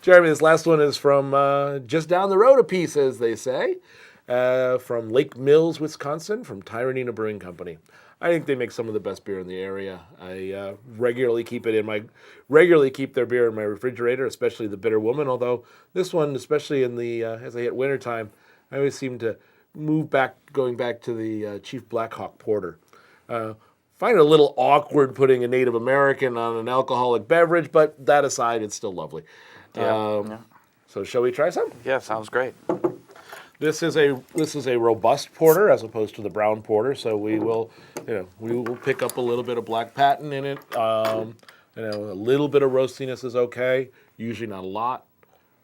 Jeremy, this last one is from just down the road a piece, as they say, from Lake Mills, Wisconsin, from Tyranena Brewing Company. I think they make some of the best beer in the area. I regularly keep their beer in my refrigerator, especially the Bitter Woman. Although this one, especially in the as I hit wintertime, I always seem to going back to the Chief Blackhawk Porter. Find it a little awkward putting a Native American on an alcoholic beverage, but that aside, it's still lovely. Yeah. So shall we try some? Yeah, sounds great. This is a robust porter as opposed to the brown porter, so we will pick up a little bit of black patent in it. A little bit of roastiness is okay. Usually not a lot.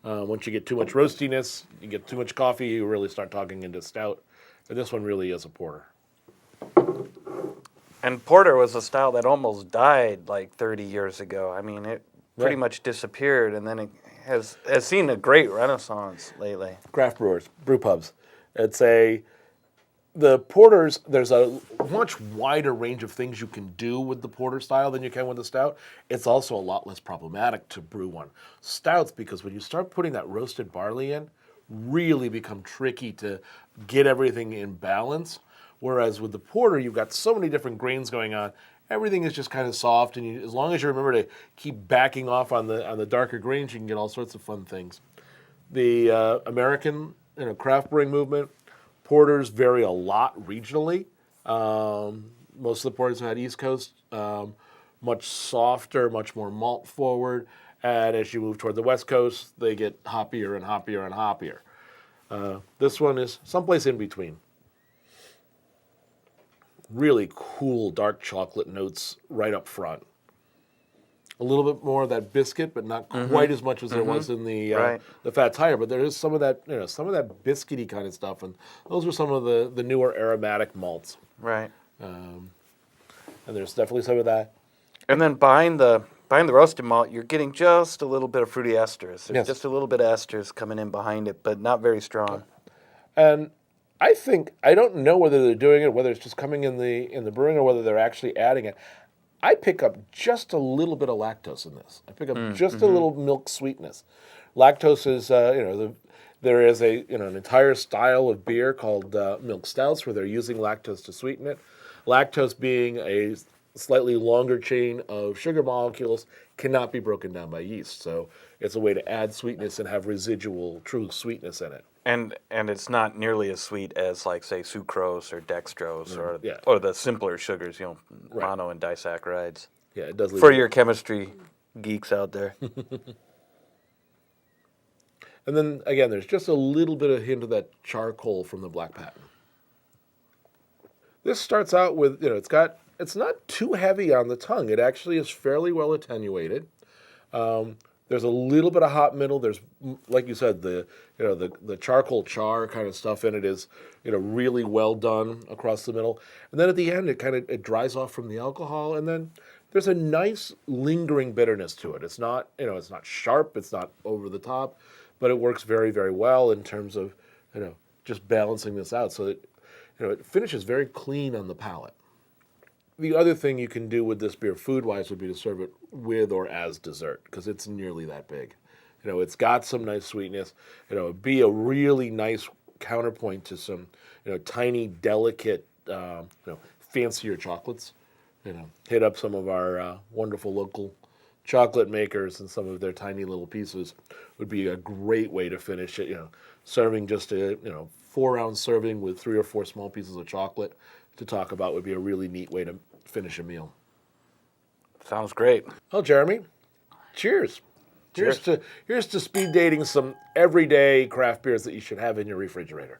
Once you get too much roastiness, you get too much coffee, you really start talking into stout. And this one really is a porter. And porter was a style that almost died like 30 years ago. I mean, it pretty much disappeared, and then it has seen a great renaissance lately. Craft brewers, brew pubs. The porters, there's a much wider range of things you can do with the porter style than you can with the stout. It's also a lot less problematic to brew one. Stouts, because when you start putting that roasted barley in, really become tricky to get everything in balance. Whereas with the porter, you've got so many different grains going on. Everything is just kind of soft, and as long as you remember to keep backing off on the darker grains, you can get all sorts of fun things. The American craft brewing movement, porters vary a lot regionally. Most of the porters have had East Coast, much softer, much more malt forward, and as you move toward the West Coast, they get hoppier and hoppier and hoppier. This one is someplace in between. Really cool dark chocolate notes right up front. A little bit more of that biscuit, but not quite as much as there was in the Fat Tire. But there is some of that, some of that biscuity kind of stuff, and those are some of the newer aromatic malts. Right. And there's definitely some of that. And then behind the roasted malt, you're getting just a little bit of fruity esters. There's just a little bit of esters coming in behind it, but not very strong. And I don't know whether they're doing it, whether it's just coming in the brewing, or whether they're actually adding it. I pick up just a little bit of lactose in this. I pick up just a little milk sweetness. Lactose is, there is an entire style of beer called milk stouts where they're using lactose to sweeten it. Lactose, being a slightly longer chain of sugar molecules, cannot be broken down by yeast. So it's a way to add sweetness and have residual true sweetness in it. And it's not nearly as sweet as, like, say, sucrose or dextrose or the simpler sugars, mono and disaccharides. Yeah, it does. For your chemistry geeks out there. And then again, there's just a little bit of hint of that charcoal from the black patent. This starts out with it's not too heavy on the tongue. It actually is fairly well attenuated. There's a little bit of hot middle. There's, like you said, the charcoal char kind of stuff in it is really well done across the middle. And then at the end, it dries off from the alcohol, and then there's a nice lingering bitterness to it. It's not it's not sharp. It's not over the top, but it works very, very well in terms of just balancing this out so that it finishes very clean on the palate. The other thing you can do with this beer food-wise would be to serve it with or as dessert, because it's nearly that big. It's got some nice sweetness. It'd be a really nice counterpoint to some, tiny, delicate, fancier chocolates. Hit up some of our wonderful local chocolate makers, and some of their tiny little pieces would be a great way to finish it. Serving just a 4-ounce serving with 3 or 4 small pieces of chocolate to talk about would be a really neat way to finish a meal. Sounds great. Well, Jeremy, cheers. Here's to speed dating some everyday craft beers that you should have in your refrigerator.